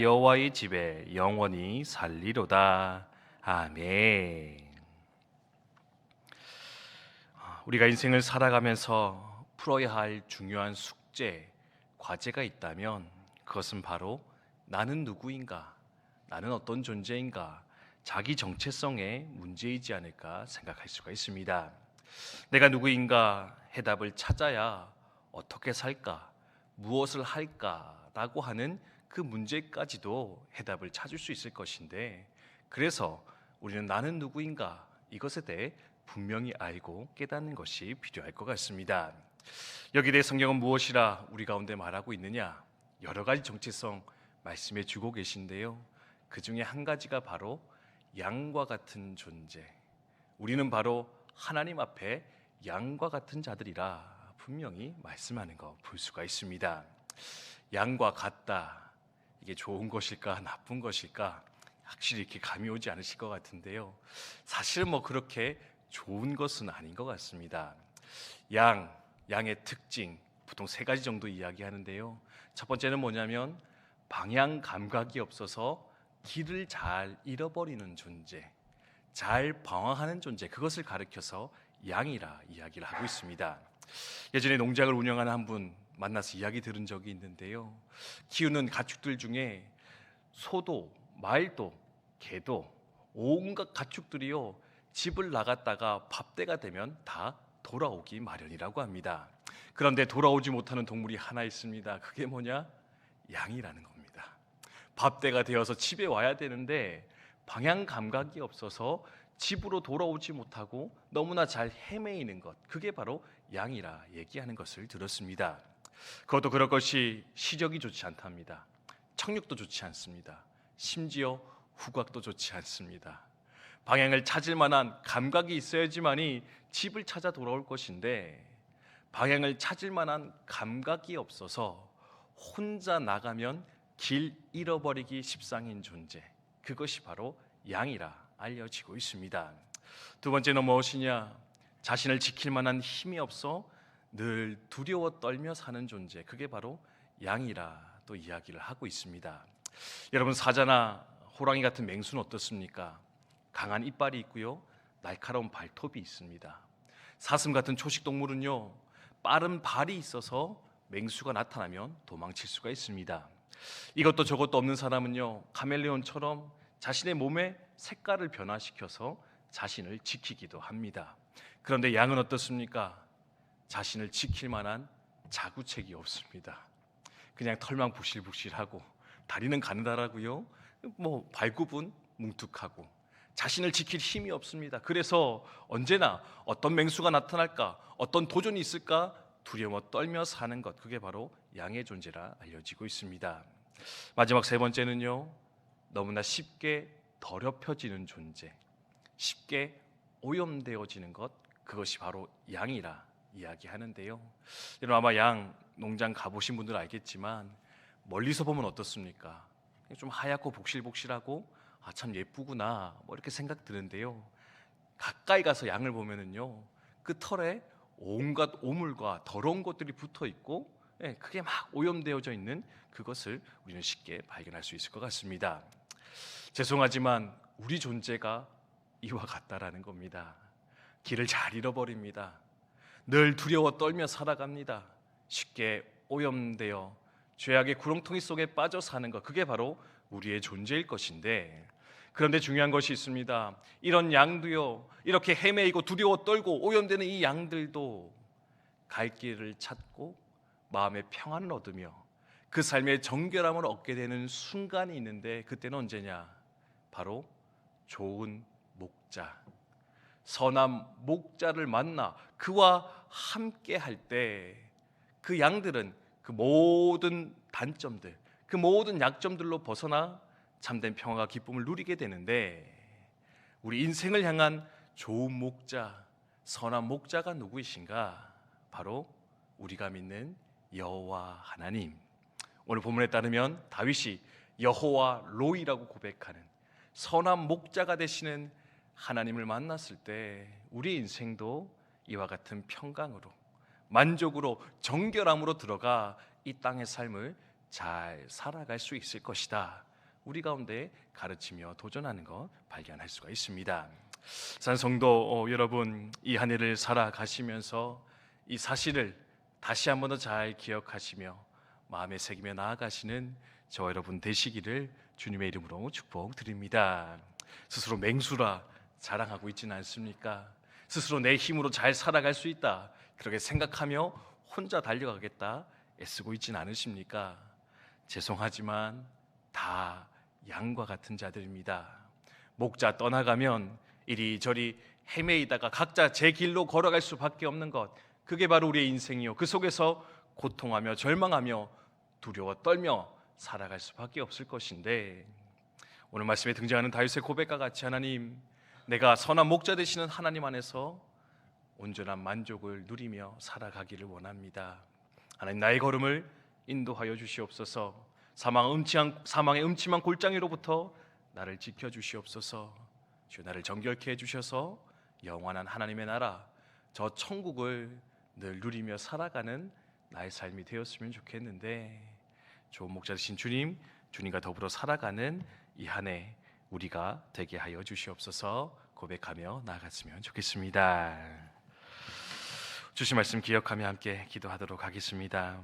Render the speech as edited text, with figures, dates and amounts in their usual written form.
여호와의 집에 영원히 살리로다. 아멘. 우리가 인생을 살아가면서 풀어야 할 중요한 숙제, 과제가 있다면 그것은 바로 나는 누구인가, 나는 어떤 존재인가, 자기 정체성의 문제이지 않을까 생각할 수가 있습니다. 내가 누구인가 해답을 찾아야 어떻게 살까, 무엇을 할까라고 하는 그 문제까지도 해답을 찾을 수 있을 것인데, 그래서 우리는 나는 누구인가 이것에 대해 분명히 알고 깨닫는 것이 필요할 것 같습니다. 여기에 대해 성경은 무엇이라 우리 가운데 말하고 있느냐? 여러 가지 정체성 말씀해 주고 계신데요, 그 중에 한 가지가 바로 양과 같은 존재, 우리는 바로 하나님 앞에 양과 같은 자들이라 분명히 말씀하는 거 볼 수가 있습니다. 양과 같다, 이게 좋은 것일까 나쁜 것일까 확실히 이렇게 감이 오지 않으실 것 같은데요, 사실은 그렇게 좋은 것은 아닌 것 같습니다. 양의 특징 보통 세 가지 정도 이야기하는데요, 첫 번째는 뭐냐면 방향 감각이 없어서 길을 잘 잃어버리는 존재, 잘 방황하는 존재, 그것을 가리켜서 양이라 이야기를 하고 있습니다. 예전에 농장을 운영하는 한 분 만나서 이야기 들은 적이 있는데요, 키우는 가축들 중에 소도, 말도, 개도, 온갖 가축들이요, 집을 나갔다가 밥때가 되면 다 돌아오기 마련이라고 합니다. 그런데 돌아오지 못하는 동물이 하나 있습니다. 그게 뭐냐? 양이라는 겁니다. 밥때가 되어서 집에 와야 되는데 방향 감각이 없어서 집으로 돌아오지 못하고 너무나 잘 헤매이는 것, 그게 바로 양이라 얘기하는 것을 들었습니다. 그것도 그럴 것이 시력이 좋지 않답니다. 청력도 좋지 않습니다. 심지어 후각도 좋지 않습니다. 방향을 찾을 만한 감각이 있어야지만이 집을 찾아 돌아올 것인데, 방향을 찾을 만한 감각이 없어서 혼자 나가면 길 잃어버리기 십상인 존재, 그것이 바로 양이라 알려지고 있습니다. 두 번째는 무엇이냐? 자신을 지킬 만한 힘이 없어 늘 두려워 떨며 사는 존재, 그게 바로 양이라 또 이야기를 하고 있습니다. 여러분, 사자나 호랑이 같은 맹수는 어떻습니까? 강한 이빨이 있고요, 날카로운 발톱이 있습니다. 사슴 같은 초식 동물은요, 빠른 발이 있어서 맹수가 나타나면 도망칠 수가 있습니다. 이것도 저것도 없는 사람은요, 카멜레온처럼 자신의 몸의 색깔을 변화시켜서 자신을 지키기도 합니다. 그런데 양은 어떻습니까? 자신을 지킬 만한 자구책이 없습니다. 그냥 털만 부실부실하고 다리는 가느다라고요, 발굽은 뭉툭하고 자신을 지킬 힘이 없습니다. 그래서 언제나 어떤 맹수가 나타날까, 어떤 도전이 있을까 두려워 떨며 사는 것, 그게 바로 양의 존재라 알려지고 있습니다. 마지막 세 번째는요, 너무나 쉽게 더럽혀지는 존재, 쉽게 오염되어지는 것, 그것이 바로 양이라 이야기하는데요, 여러분 아마 양 농장 가보신 분들 알겠지만 멀리서 보면 어떻습니까? 좀 하얗고 복실복실하고 참 예쁘구나 이렇게 생각 드는데요, 가까이 가서 양을 보면은요, 그 털에 온갖 오물과 더러운 것들이 붙어 있고, 그게 막 오염되어져 있는 그것을 우리는 쉽게 발견할 수 있을 것 같습니다. 죄송하지만 우리 존재가 이와 같다라는 겁니다. 길을 잘 잃어버립니다. 늘 두려워 떨며 살아갑니다. 쉽게 오염되어 죄악의 구렁텅이 속에 빠져 사는 것, 그게 바로 우리의 존재일 것인데, 그런데 중요한 것이 있습니다. 이런 양도요, 이렇게 헤매이고 두려워 떨고 오염되는 이 양들도 갈 길을 찾고 마음의 평안을 얻으며 그 삶의 정결함을 얻게 되는 순간이 있는데, 그때는 언제냐? 바로 좋은 목자, 선한 목자를 만나 그와 함께 할 때 그 양들은 그 모든 단점들, 그 모든 약점들로 벗어나 참된 평화와 기쁨을 누리게 되는데, 우리 인생을 향한 좋은 목자, 선한 목자가 누구이신가? 바로 우리가 믿는 여호와 하나님. 오늘 본문에 따르면 다윗이 여호와 로이라고 고백하는 선한 목자가 되시는 하나님을 만났을 때 우리 인생도 이와 같은 평강으로, 만족으로, 정결함으로 들어가 이 땅의 삶을 잘 살아갈 수 있을 것이다, 우리 가운데 가르치며 도전하는 것 발견할 수가 있습니다. 산성도 여러분, 이 한 해를 살아가시면서 이 사실을 다시 한 번 더 잘 기억하시며 마음에 새기며 나아가시는 저와 여러분 되시기를 주님의 이름으로 축복드립니다. 스스로 맹수라 자랑하고 있지는 않습니까? 스스로 내 힘으로 잘 살아갈 수 있다 그렇게 생각하며 혼자 달려가겠다 애쓰고 있지는 않으십니까? 죄송하지만 다 양과 같은 자들입니다. 목자 떠나가면 이리저리 헤매이다가 각자 제 길로 걸어갈 수밖에 없는 것, 그게 바로 우리의 인생이요, 그 속에서 고통하며 절망하며 두려워 떨며 살아갈 수밖에 없을 것인데, 오늘 말씀에 등장하는 다윗의 고백과 같이 하나님, 내가 선한 목자 되시는 하나님 안에서 온전한 만족을 누리며 살아가기를 원합니다. 하나님, 나의 걸음을 인도하여 주시옵소서. 사망의 음침한 골짜기로부터 나를 지켜주시옵소서. 주여, 나를 정결케 해주셔서 영원한 하나님의 나라, 저 천국을 늘 누리며 살아가는 나의 삶이 되었으면 좋겠는데, 좋은 목자 되신 주님, 주님과 더불어 살아가는 이 한 해 우리가 되게 하여 주시옵소서. 고백하며 나아갔으면 좋겠습니다. 주신 말씀 기억하며 함께 기도하도록 하겠습니다.